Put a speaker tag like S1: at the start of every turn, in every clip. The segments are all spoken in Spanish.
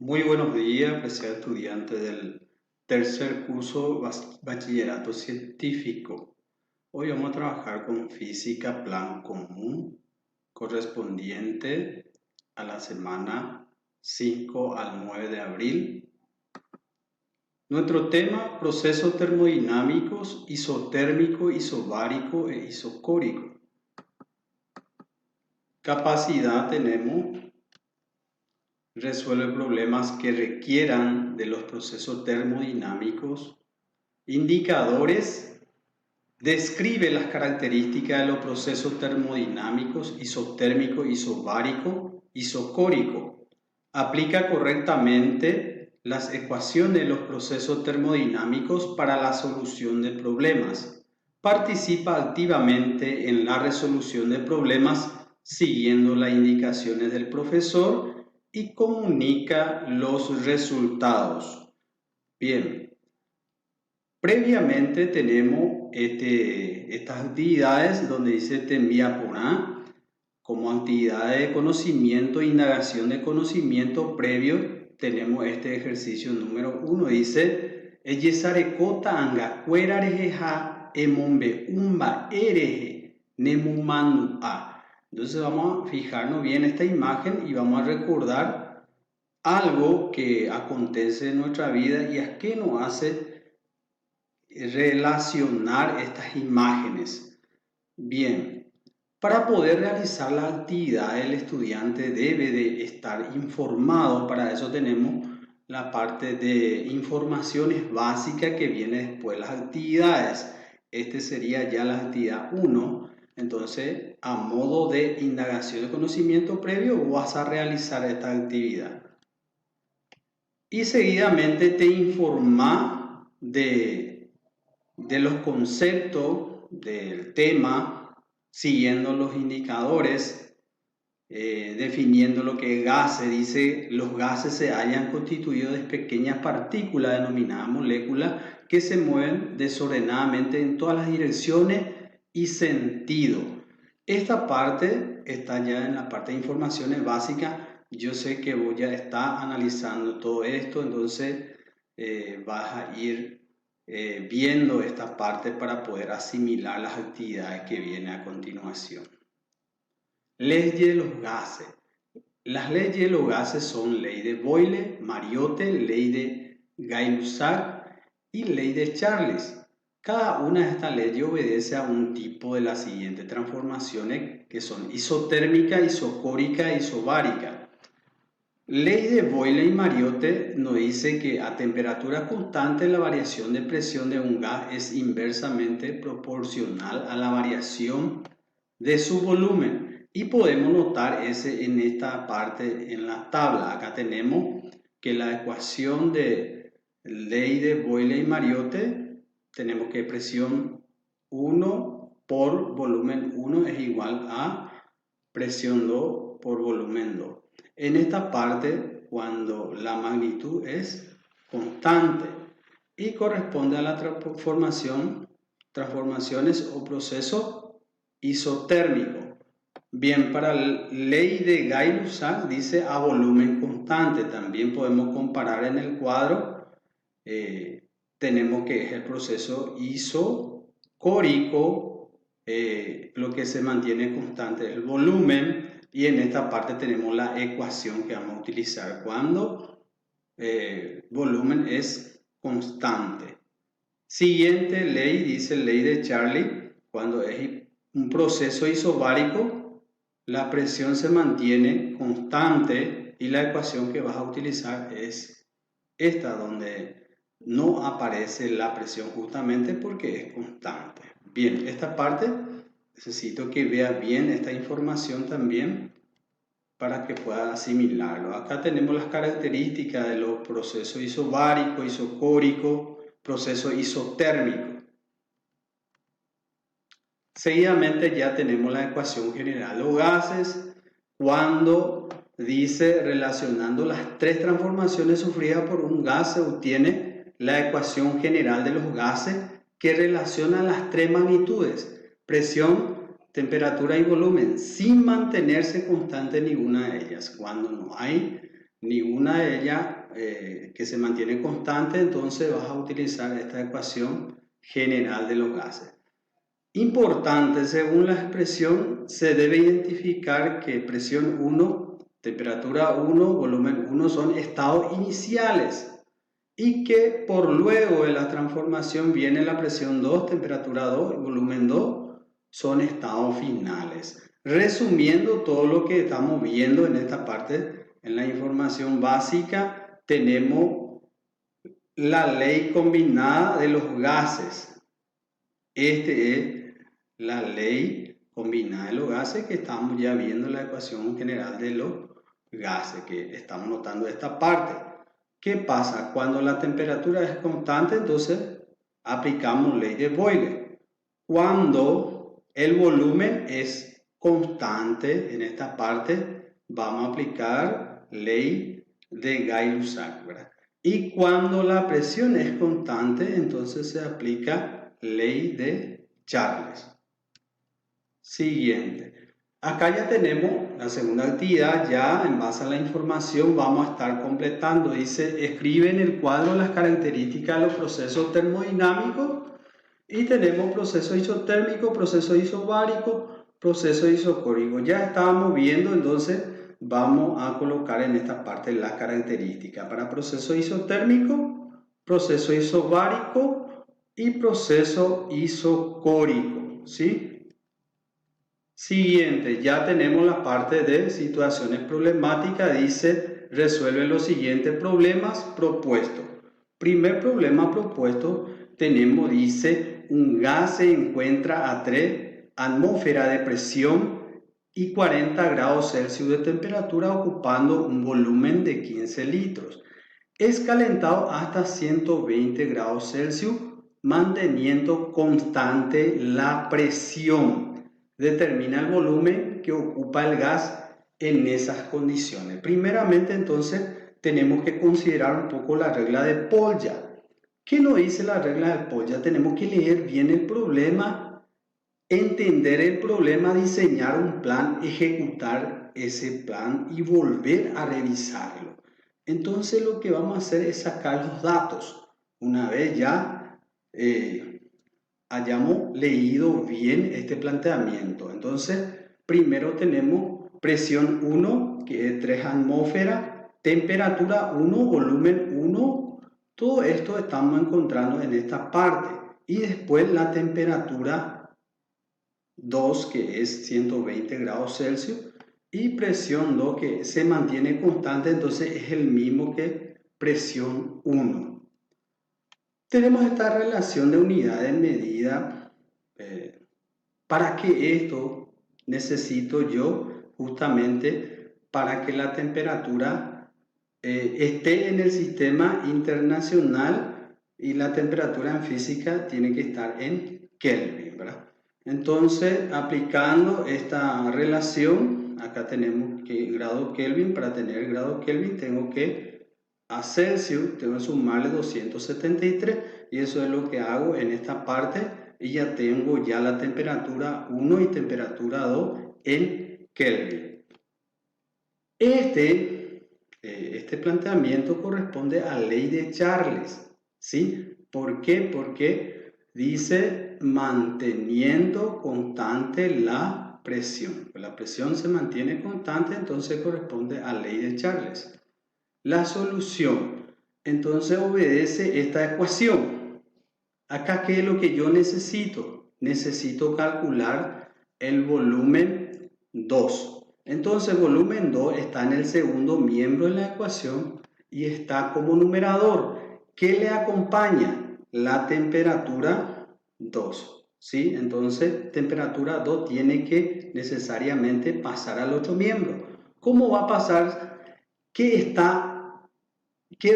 S1: Muy buenos días, apreciado estudiante del tercer curso Bachillerato Científico. Hoy vamos a trabajar con física plan común correspondiente a la semana 5 al 9 de abril. Nuestro tema, procesos termodinámicos, isotérmico, isobárico e isocórico. Capacidad tenemos. Resuelve problemas que requieran de los procesos termodinámicos. Indicadores. Describe las características de los procesos termodinámicos, isotérmico, isobárico, isocórico. Aplica correctamente las ecuaciones de los procesos termodinámicos para la solución de problemas. Participa activamente en la resolución de problemas siguiendo las indicaciones del profesor y comunica los resultados. Bien, previamente tenemos estas actividades donde dice te envía por A como actividades de conocimiento, indagación de conocimiento previo. Tenemos este ejercicio número 1, dice Eyesarekota anga cuerareja emombe umba ereje nemumanu a. Entonces vamos a fijarnos bien en esta imagen y vamos a recordar algo que acontece en nuestra vida y a qué nos hace relacionar estas imágenes. Bien, para poder realizar la actividad el estudiante debe de estar informado. Para eso tenemos la parte de informaciones básicas que viene después de las actividades. Este sería ya la actividad 1. Entonces, a modo de indagación de conocimiento previo, vas a realizar esta actividad. Y seguidamente te informa de los conceptos del tema, siguiendo los indicadores, definiendo lo que es gases. Dice, los gases se hallan constituidos de pequeñas partículas denominadas moléculas que se mueven desordenadamente en todas las direcciones y sentido. Esta parte está ya en la parte de informaciones básicas. Yo sé que vos ya estás analizando todo esto, entonces vas a ir viendo esta parte para poder asimilar las actividades que vienen a continuación. Leyes de los gases. Las leyes de los gases son ley de Boyle, Mariotte, ley de Gay-Lussac y ley de Charles. Cada una de estas leyes obedece a un tipo de las siguientes transformaciones que son isotérmica, isocórica e isobárica. Ley de Boyle y Mariotte nos dice que a temperatura constante la variación de presión de un gas es inversamente proporcional a la variación de su volumen. Y podemos notar ese en esta parte en la tabla. Acá tenemos que la ecuación de ley de Boyle y Mariotte, tenemos que presión 1 por volumen 1 es igual a presión 2 por volumen 2. En esta parte, cuando la magnitud es constante y corresponde a la transformaciones o proceso isotérmico. Bien, para la ley de Gay-Lussac dice a volumen constante. También podemos comparar en el cuadro. Tenemos que es el proceso isocórico, lo que se mantiene constante es el volumen. Y en esta parte tenemos la ecuación que vamos a utilizar cuando volumen es constante. Siguiente ley, dice ley de Charlie, cuando es un proceso isobárico, la presión se mantiene constante y la ecuación que vas a utilizar es esta, donde no aparece la presión justamente porque es constante. Bien, esta parte necesito que vea bien esta información también para que pueda asimilarlo. Acá tenemos las características de los procesos isobárico, isocórico, proceso isotérmico. Seguidamente ya tenemos la ecuación general de los gases cuando dice relacionando las tres transformaciones sufridas por un gas se obtiene la ecuación general de los gases que relaciona las tres magnitudes, presión, temperatura y volumen, sin mantenerse constante ninguna de ellas. Cuando no hay ninguna de ellas que se mantiene constante, entonces vas a utilizar esta ecuación general de los gases. Importante, según la expresión, se debe identificar que presión 1, temperatura 1, volumen 1 son estados iniciales y que por luego de la transformación viene la presión 2, temperatura 2 y volumen 2 son estados finales. Resumiendo todo lo que estamos viendo en esta parte, en la información básica, tenemos la ley combinada de los gases. Este es la ley combinada de los gases que estamos ya viendo en la ecuación general de los gases, que estamos notando esta parte. ¿Qué pasa? Cuando la temperatura es constante, entonces aplicamos ley de Boyle. Cuando el volumen es constante, en esta parte vamos a aplicar ley de Gay-Lussac, ¿verdad? Y cuando la presión es constante, entonces se aplica ley de Charles. Siguiente. Acá ya tenemos la segunda actividad, ya en base a la información vamos a estar completando. Dice, escribe en el cuadro las características de los procesos termodinámicos y tenemos proceso isotérmico, proceso isobárico, proceso isocórico. Ya estábamos viendo, entonces vamos a colocar en esta parte las características para proceso isotérmico, proceso isobárico y proceso isocórico, ¿sí? Siguiente, ya tenemos la parte de situaciones problemáticas. Dice, resuelve los siguientes problemas propuestos. Primer problema propuesto, tenemos, dice, un gas se encuentra a 3 atmósferas de presión y 40 grados Celsius de temperatura ocupando un volumen de 15 litros. Es calentado hasta 120 grados Celsius manteniendo constante la presión. Determina el volumen que ocupa el gas en esas condiciones. Primeramente, entonces, tenemos que considerar un poco la regla de Polya. ¿Qué nos dice la regla de Polya? Tenemos que leer bien el problema, entender el problema, diseñar un plan, ejecutar ese plan y volver a revisarlo. Entonces, lo que vamos a hacer es sacar los datos. Una vez ya hayamos leído bien este planteamiento. Entonces, primero tenemos presión 1, que es 3 atmósferas, temperatura 1, volumen 1. Todo esto estamos encontrando en esta parte. Y después la temperatura 2, que es 120 grados Celsius. Y presión 2, que se mantiene constante, entonces es el mismo que presión 1. Tenemos esta relación de unidad de medida. ¿Para qué esto necesito yo? Justamente para que la temperatura esté en el sistema internacional y la temperatura en física tiene que estar en Kelvin, ¿verdad? Entonces, aplicando esta relación, acá tenemos que grado Kelvin. Para tener grado Kelvin tengo que a Celsius tengo que sumarle 273 y eso es lo que hago en esta parte y ya tengo ya la temperatura 1 y temperatura 2 en Kelvin. Este planteamiento corresponde a la ley de Charles, ¿sí? ¿Por qué? Porque dice manteniendo constante la presión. La presión se mantiene constante, entonces corresponde a la ley de Charles. La solución, entonces obedece esta ecuación. Acá, ¿qué es lo que yo necesito? Necesito calcular el volumen 2. Entonces, volumen 2 está en el segundo miembro de la ecuación y está como numerador. ¿Qué le acompaña? La temperatura 2. ¿Sí? Entonces, temperatura 2 tiene que necesariamente pasar al otro miembro. ¿Cómo va a pasar? ¿Qué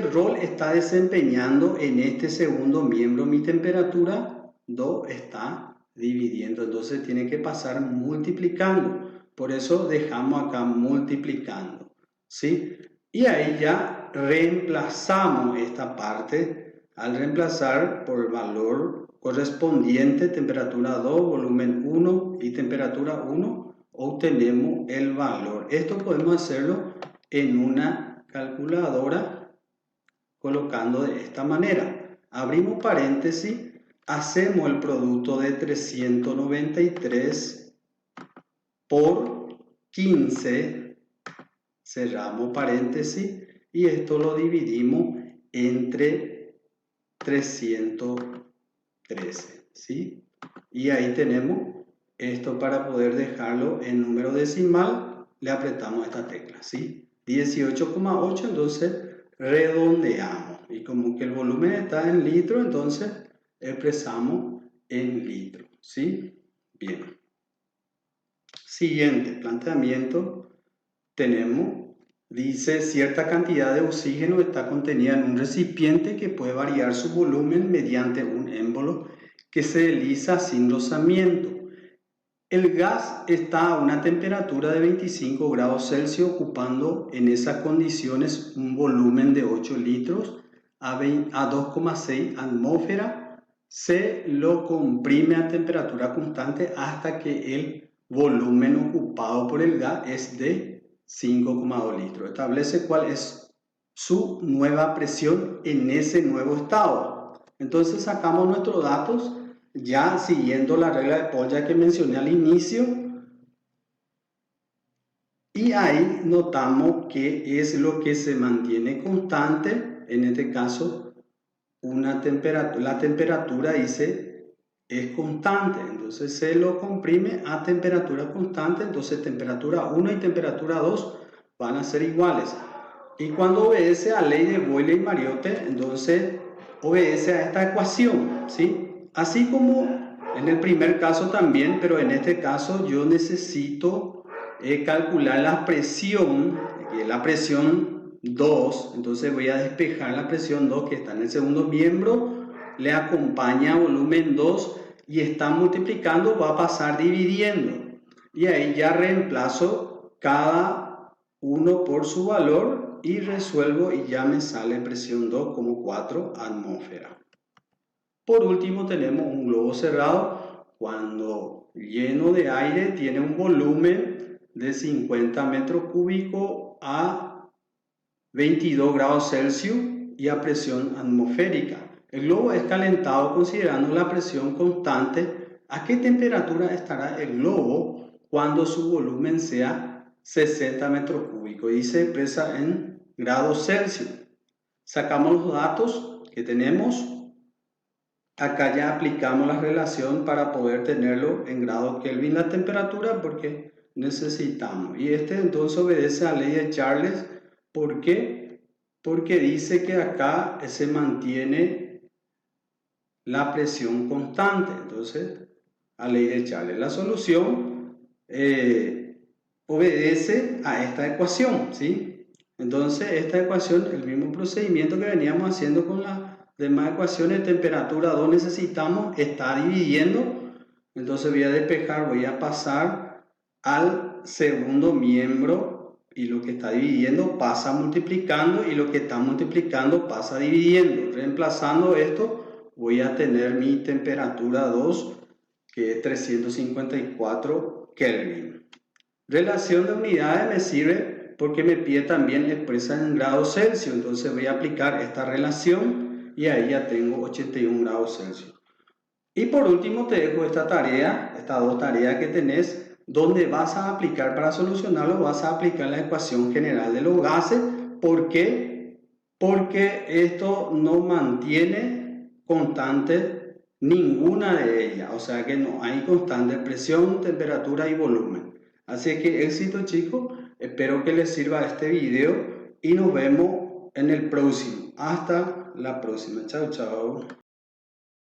S1: rol está desempeñando en este segundo miembro mi temperatura? 2 está dividiendo, entonces tiene que pasar multiplicando. Por eso dejamos acá multiplicando, ¿sí? Y ahí ya reemplazamos esta parte. Al reemplazar por el valor correspondiente, temperatura 2, volumen 1 y temperatura 1, obtenemos el valor. Esto podemos hacerlo en una calculadora colocando de esta manera. Abrimos paréntesis, hacemos el producto de 393 por 15, cerramos paréntesis y esto lo dividimos entre 313, ¿sí? Y ahí tenemos esto. Para poder dejarlo en número decimal, le apretamos esta tecla, ¿sí? 18,8, entonces redondeamos. Y como que el volumen está en litro, entonces expresamos en litro, ¿sí? Bien. Siguiente planteamiento tenemos, dice, cierta cantidad de oxígeno está contenida en un recipiente que puede variar su volumen mediante un émbolo que se desliza sin rozamiento. El gas está a una temperatura de 25 grados Celsius, ocupando en esas condiciones un volumen de 8 litros a 2,6 atmósferas. Se lo comprime a temperatura constante hasta que el volumen ocupado por el gas es de 5,2 litros. Establece cuál es su nueva presión en ese nuevo estado. Entonces sacamos nuestros datos ya siguiendo la regla de Paul que mencioné al inicio, y ahí notamos que es lo que se mantiene constante. En este caso la temperatura dice es constante, entonces se lo comprime a temperatura constante. Entonces temperatura 1 y temperatura 2 van a ser iguales, y cuando obedece a ley de Boyle-Mariotte, entonces obedece a esta ecuación, ¿sí? Así como en el primer caso también, pero en este caso yo necesito calcular la presión 2, entonces voy a despejar la presión 2 que está en el segundo miembro, le acompaña volumen 2 y está multiplicando, va a pasar dividiendo, y ahí ya reemplazo cada uno por su valor y resuelvo y ya me sale presión 2 como 4 atmósferas. Por último tenemos un globo cerrado. Cuando lleno de aire tiene un volumen de 50 metros cúbicos a 22 grados Celsius y a presión atmosférica. El globo es calentado considerando la presión constante. ¿A qué temperatura estará el globo cuando su volumen sea 60 metros cúbicos? Y se expresa en grados Celsius. Sacamos los datos que tenemos. Acá ya aplicamos la relación para poder tenerlo en grados Kelvin la temperatura, porque necesitamos. Y este entonces obedece a la ley de Charles. ¿Por qué? Porque dice que acá se mantiene la presión constante. Entonces, a ley de Charles. La solución obedece a esta ecuación, ¿sí? Entonces, esta ecuación, el mismo procedimiento que veníamos haciendo con las demás ecuaciones, temperatura 2 necesitamos, está dividiendo, entonces voy a despejar, voy a pasar al segundo miembro, y lo que está dividiendo pasa multiplicando, y lo que está multiplicando pasa dividiendo. Reemplazando esto, voy a tener mi temperatura 2, que es 354 Kelvin. Relación de unidades me sirve porque me pide también expresa en grados Celsius, entonces voy a aplicar esta relación y ahí ya tengo 81 grados Celsius. Y por último te dejo esta tarea, estas dos tareas que tenés, donde vas a aplicar, para solucionarlo vas a aplicar la ecuación general de los gases. ¿Por qué? Porque esto no mantiene constante ninguna de ellas, o sea que no hay constante presión, temperatura y volumen. Así que éxito, chicos, espero que les sirva este video y nos vemos en el próximo. Hasta la próxima. Chao, chao.